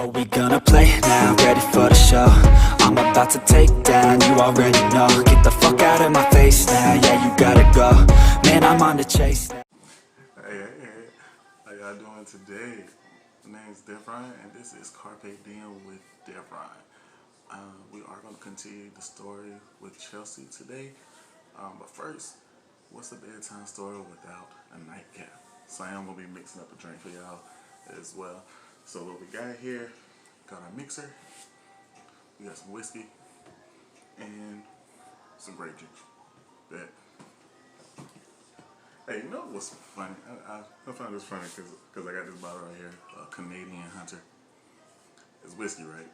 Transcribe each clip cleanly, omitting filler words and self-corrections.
Are we gonna play now? Ready for the show? I'm about to take down, you already know. Get the fuck out of my face now, yeah, you gotta go. Man, I'm on the chase now. Hey, how y'all doing today? My name is Devron, and this is Carpe Diem with Devron. We are going to continue the story with Chelsea today. But first, what's a bedtime story without a nightcap? So I am going to be mixing up a drink for y'all as well. So what we got here, got our mixer, we got some whiskey, and some grape juice. Bet. Hey, you know what's funny? I found this funny because I got this bottle right here, Canadian Hunter. It's whiskey, right?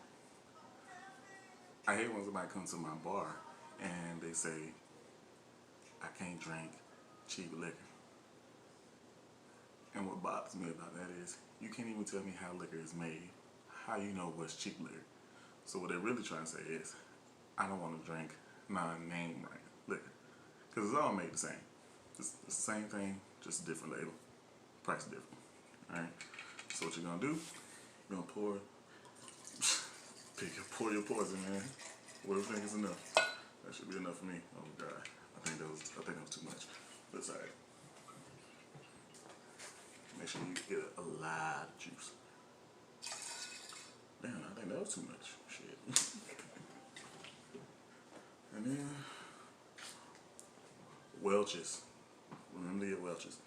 I hate when somebody comes to my bar and they say, I can't drink cheap liquor. And what bothers me about that is, you can't even tell me how liquor is made. How you know what's cheap liquor? So what they're really trying to say is, I don't want to drink non-name brand liquor. Because it's all made the same. It's the same thing, just a different label. Price different. Alright? So what you're going to do, you're going to pour your poison, man. What do you think is enough? That should be enough for me. Oh God. I think that was too much. But it's alright. Make sure you get a lot of juice. Man, I think that was too much. Shit. And then Welch's. Remember to get Welch's.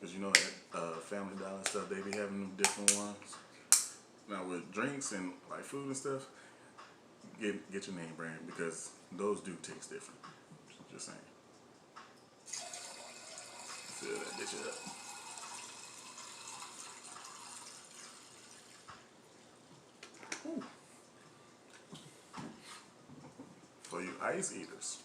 Because you know at Family Dollar stuff, they be having them different ones. Now with drinks and like food and stuff, get your name brand because those do taste different. Just saying. Fill that bitch up. Ooh. For you ice eaters,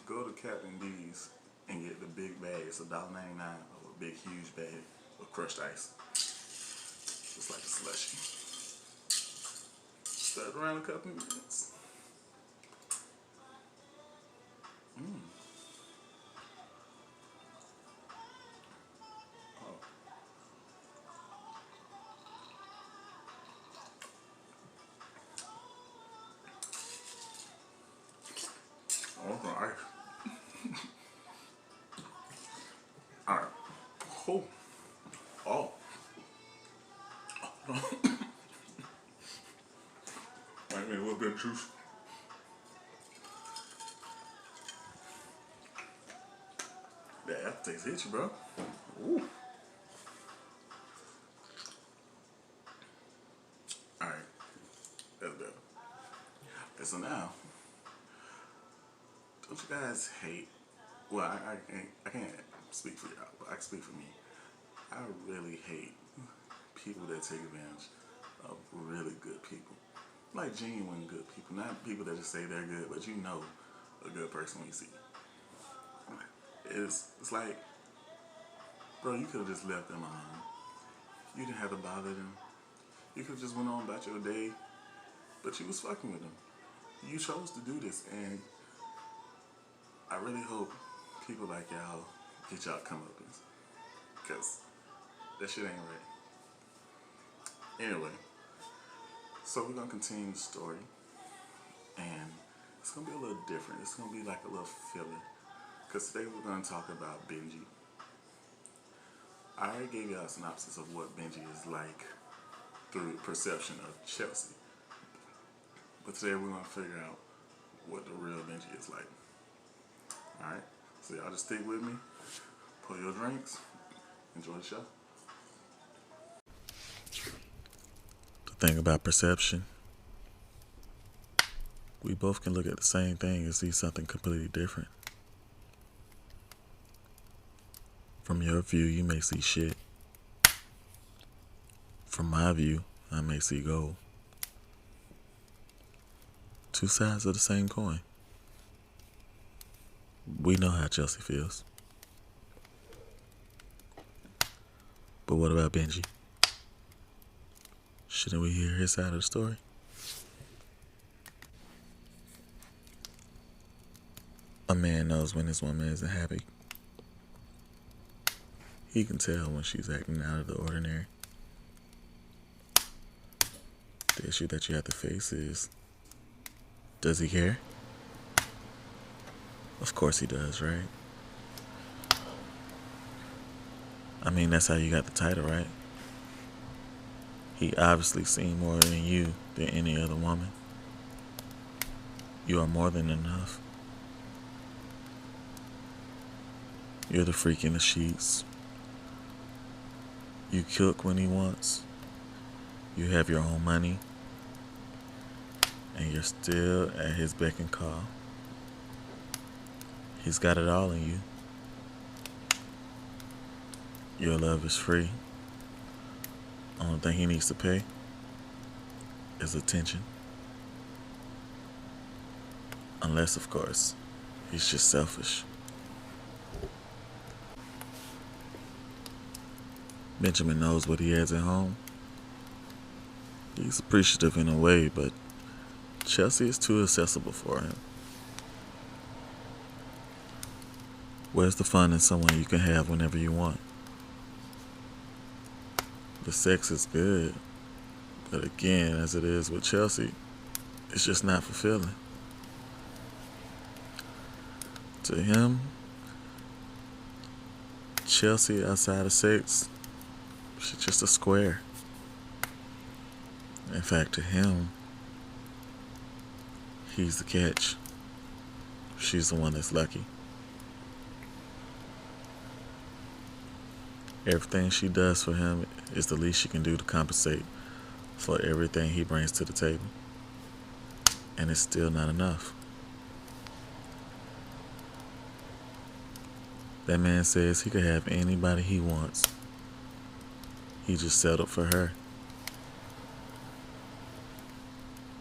go to Captain D's and get the big bag. It's $1.99 of a big huge bag of crushed ice. Just like a slushie. Stir it around a couple minutes. Oh, alright. Alright. Oh. Oh. Might need a little bit of juice. That aftertaste hits you, bro. Ooh. Alright. That's better. Okay, so now, don't you guys hate, well, I can't speak for y'all, but I can speak for me. I really hate people that take advantage of really good people. Like genuine good people, not people that just say they're good, but you know a good person when you see them. It's like, bro, you could have just left them alone. You didn't have to bother them. You could have just went on about your day, but you was fucking with them. You chose to do this, and I really hope people like y'all get y'all comeuppance, because that shit ain't right. Anyway, so we're gonna continue the story, and it's gonna be a little different. It's gonna be like a little filler, because today we're gonna talk about Benji. I already gave y'all a synopsis of what Benji is like through the perception of Chelsea, but today we're gonna figure out what the real Benji is like. Alright, so y'all just stick with me, pour your drinks, enjoy the show. The thing about perception, we both can look at the same thing and see something completely different. From your view, you may see shit. From my view, I may see gold. Two sides of the same coin. We know how Chelsea feels. But what about Benji? Shouldn't we hear his side of the story? A man knows when his woman isn't happy. He can tell when she's acting out of the ordinary. The issue that you have to face is, does he care? Of course he does, right? I mean, that's how you got the title, right? He obviously seen more in you than any other woman. You are more than enough. You're the freak in the sheets. You cook when he wants. You have your own money. And you're still at his beck and call. He's got it all in you. Your love is free. Only thing he needs to pay is attention. Unless, of course, he's just selfish. Benjamin knows what he has at home. He's appreciative in a way, but Chelsea is too accessible for him. Where's the fun in someone you can have whenever you want? The sex is good, but again, as it is with Chelsea, it's just not fulfilling. To him, Chelsea outside of sex, she's just a square. In fact, to him, he's the catch. She's the one that's lucky. Everything she does for him is the least she can do to compensate for everything he brings to the table. And it's still not enough. That man says he could have anybody he wants. He just settled for her.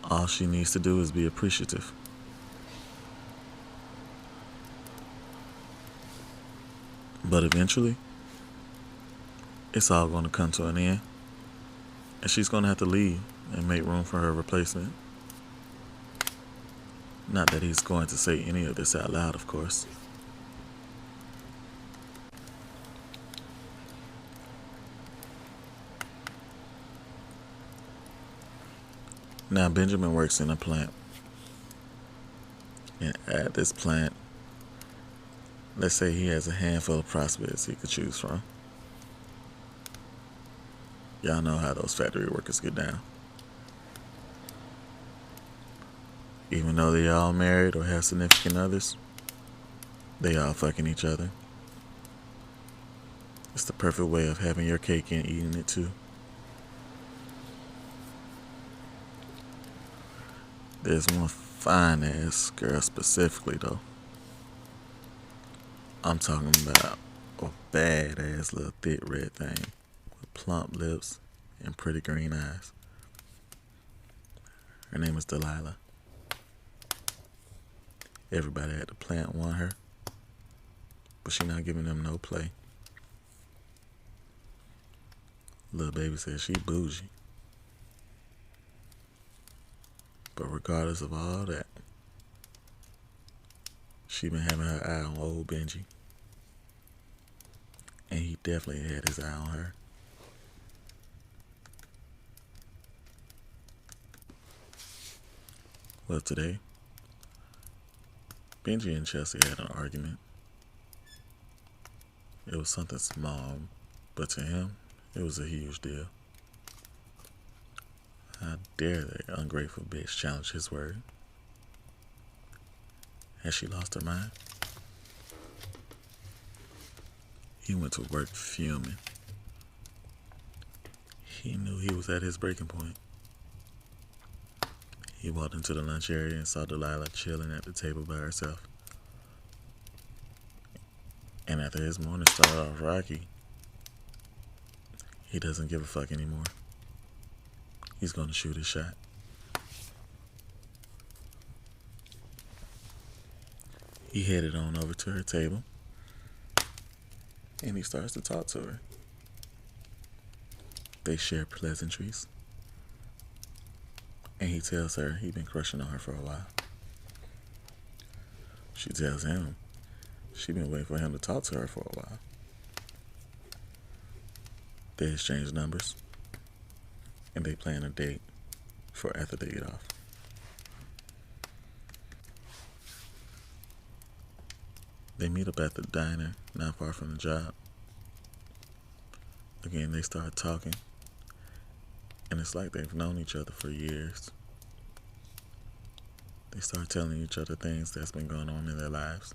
All she needs to do is be appreciative. But eventually, it's all going to come to an end. And she's going to have to leave and make room for her replacement. Not that he's going to say any of this out loud, of course. Now, Benjamin works in a plant. And at this plant, let's say he has a handful of prospects he could choose from. Y'all know how those factory workers get down. Even though they all married or have significant others, they all fucking each other. It's the perfect way of having your cake and eating it too. There's one fine ass girl specifically though. I'm talking about a bad ass little thick red thing with plump lips and pretty green eyes. Her name is Delilah. Everybody at the plant want her, but she not giving them no play. Little baby says she bougie. But regardless of all that, she been having her eye on old Benji. And he definitely had his eye on her. Well, today, Benji and Chelsea had an argument. It was something small, but to him, it was a huge deal. How dare that ungrateful bitch challenge his word? Has she lost her mind? He went to work fuming. He knew he was at his breaking point. He walked into the lunch area and saw Delilah chilling at the table by herself. And after his morning started off rocky, he doesn't give a fuck anymore. He's going to shoot his shot. He headed on over to her table and he starts to talk to her. They share pleasantries. And he tells her he's been crushing on her for a while. She tells him she's been waiting for him to talk to her for a while. They exchange numbers and they plan a date for after they get off. They meet up at the diner not far from the job. Again, they start talking, and it's like they've known each other for years. They start telling each other things that's been going on in their lives.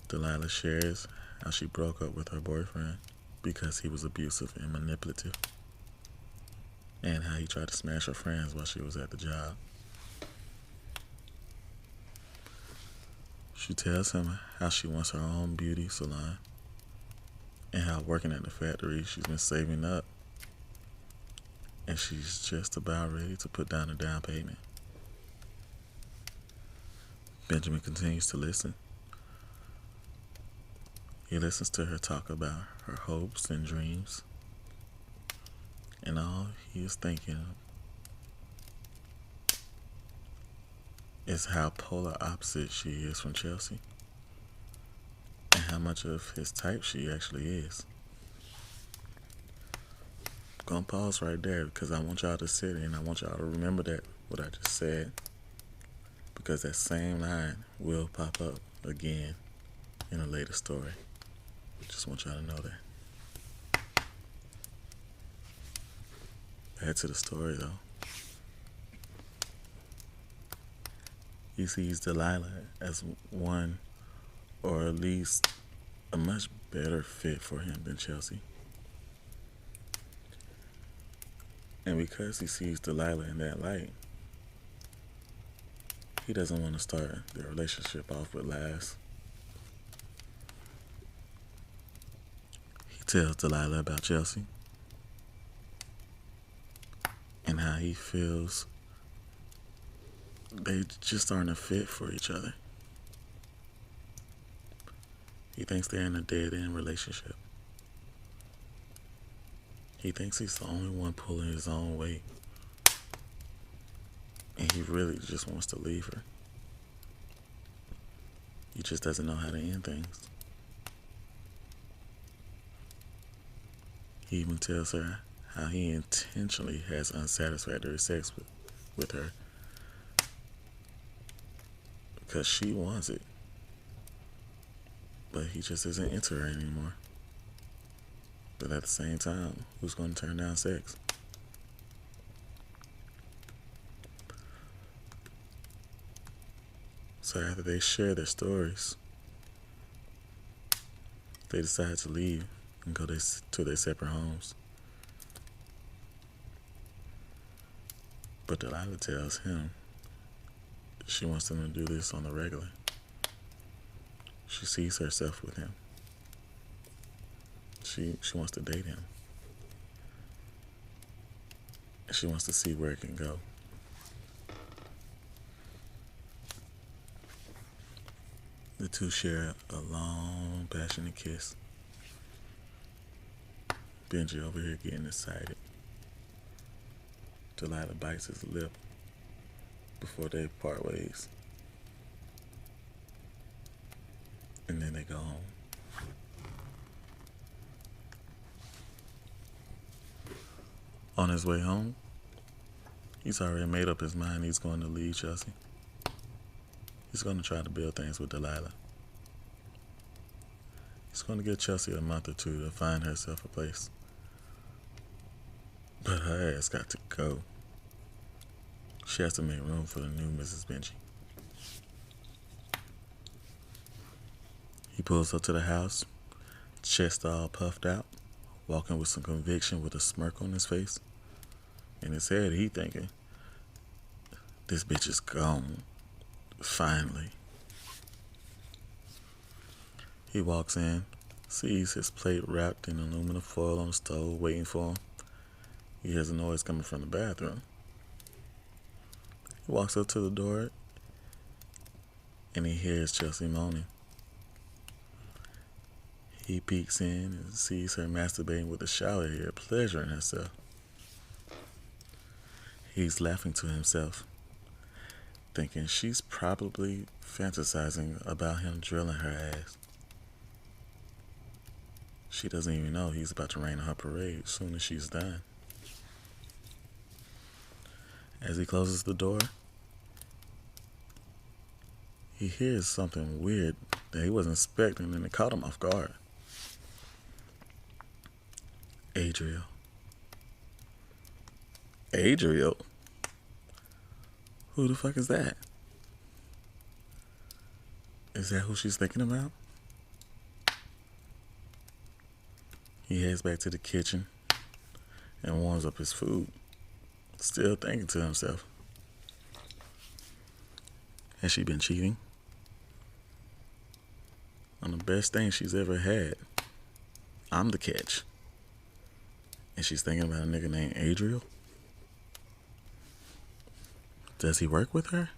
Delilah shares how she broke up with her boyfriend because he was abusive and manipulative, and how he tried to smash her friends while she was at the job. She tells him how she wants her own beauty salon, and how working at the factory she's been saving up, and she's just about ready to put down a down payment. Benjamin continues to listen. He listens to her talk about her hopes and dreams, and all he is thinking is how polar opposite she is from Chelsea, and how much of his type she actually is. I'm gonna pause right there because I want y'all to sit and I want y'all to remember that what I just said, because that same line will pop up again in a later story. Just want y'all to know that. Back to the story though. He sees Delilah as one, or at least a much better fit for him than Chelsea. And because he sees Delilah in that light, he doesn't want to start their relationship off with lies. He tells Delilah about Chelsea and how he feels they just aren't a fit for each other. He thinks they're in a dead-end relationship. He thinks he's the only one pulling his own weight, and he really just wants to leave her. He just doesn't know how to end things. He even tells her how he intentionally has unsatisfactory sex with her because she wants it, but he just isn't into her anymore. But at the same time, who's going to turn down sex? So after they share their stories, they decide to leave and go to their separate homes. But Delilah tells him she wants them to do this on the regular. She sees herself with him. She wants to date him. And she wants to see where it can go. The two share a long, passionate kiss. Benji over here getting excited. Delilah bites his lip before they part ways. And then they go home. On his way home, he's already made up his mind he's going to leave Chelsea. He's going to try to build things with Delilah. He's going to give Chelsea a month or two to find herself a place. But her ass got to go. She has to make room for the new Mrs. Benji. He pulls up to the house, chest all puffed out, walking with some conviction with a smirk on his face. In his head, he thinking, this bitch is gone. Finally. He walks in, sees his plate wrapped in aluminum foil on the stove waiting for him. He hears a noise coming from the bathroom. He walks up to the door and he hears Chelsea moaning. He peeks in and sees her masturbating with a shower head, pleasuring herself. He's laughing to himself, thinking she's probably fantasizing about him drilling her ass. She doesn't even know he's about to rain on her parade as soon as she's done. As he closes the door, he hears something weird that he wasn't expecting, and it caught him off guard. Adriel. Adriel? Who the fuck is that? Is that who she's thinking about? He heads back to the kitchen and warms up his food, still thinking to himself, has she been cheating on the best thing she's ever had? I'm the catch. And she's thinking about a nigga named Adriel? Does he work with her?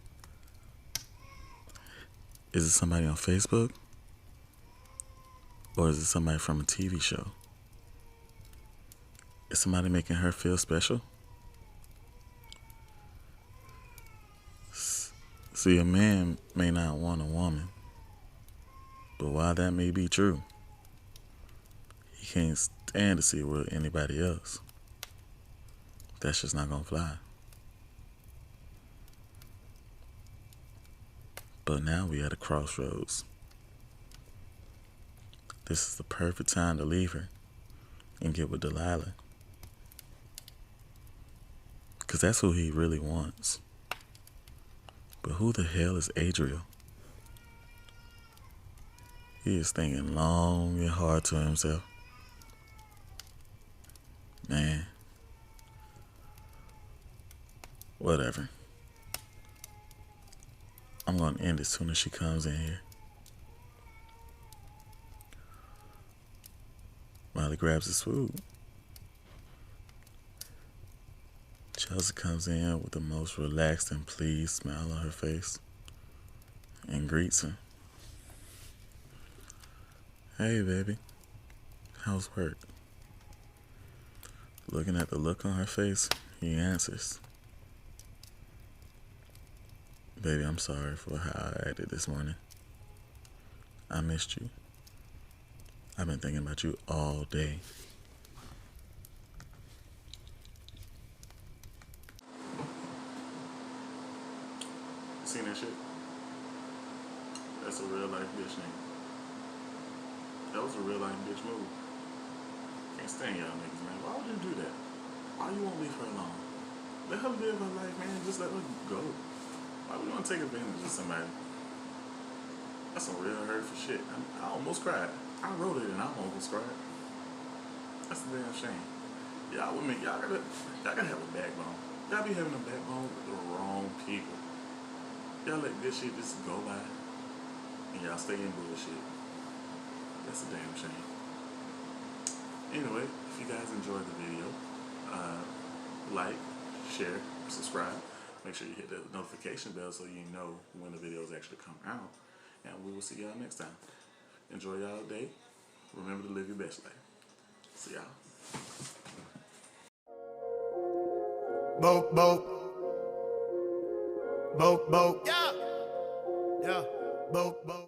Is it somebody on Facebook? Or is it somebody from a TV show? Is somebody making her feel special? See, a man may not want a woman, but while that may be true, he can't stand to see her with anybody else. That's just not gonna fly. But now we at a crossroads. This is the perfect time to leave her and get with Delilah. Because that's who he really wants. But who the hell is Adriel? He is thinking long and hard to himself. Man. Whatever. I'm going to end as soon as she comes in here. Molly grabs his food. Chelsea comes in with the most relaxed and pleased smile on her face and greets him. Hey, baby. How's work? Looking at the look on her face, he answers. Baby, I'm sorry for how I acted this morning. I missed you. I've been thinking about you all day. Seen that shit? That's a real life bitch name. That was a real life bitch move. Can't stand y'all niggas, man. Why would you do that? Why you won't leave her alone? Let her live her life, man. Just let her go. Why would you want to take advantage of somebody? That's some real hurtful shit. I almost cried. I wrote it and I almost cried. That's a damn shame. Y'all women, y'all gotta have a backbone. Y'all be having a backbone with the wrong people. Y'all let this shit just go by and y'all stay in bullshit. That's a damn shame. Anyway, if you guys enjoyed the video, like, share, subscribe. Make sure you hit the notification bell so you know when the videos actually come out. And we will see y'all next time. Enjoy y'all day. Remember to live your best life. See y'all. Boat, boat. Boat, boat. Yeah. Yeah. Boat, boat.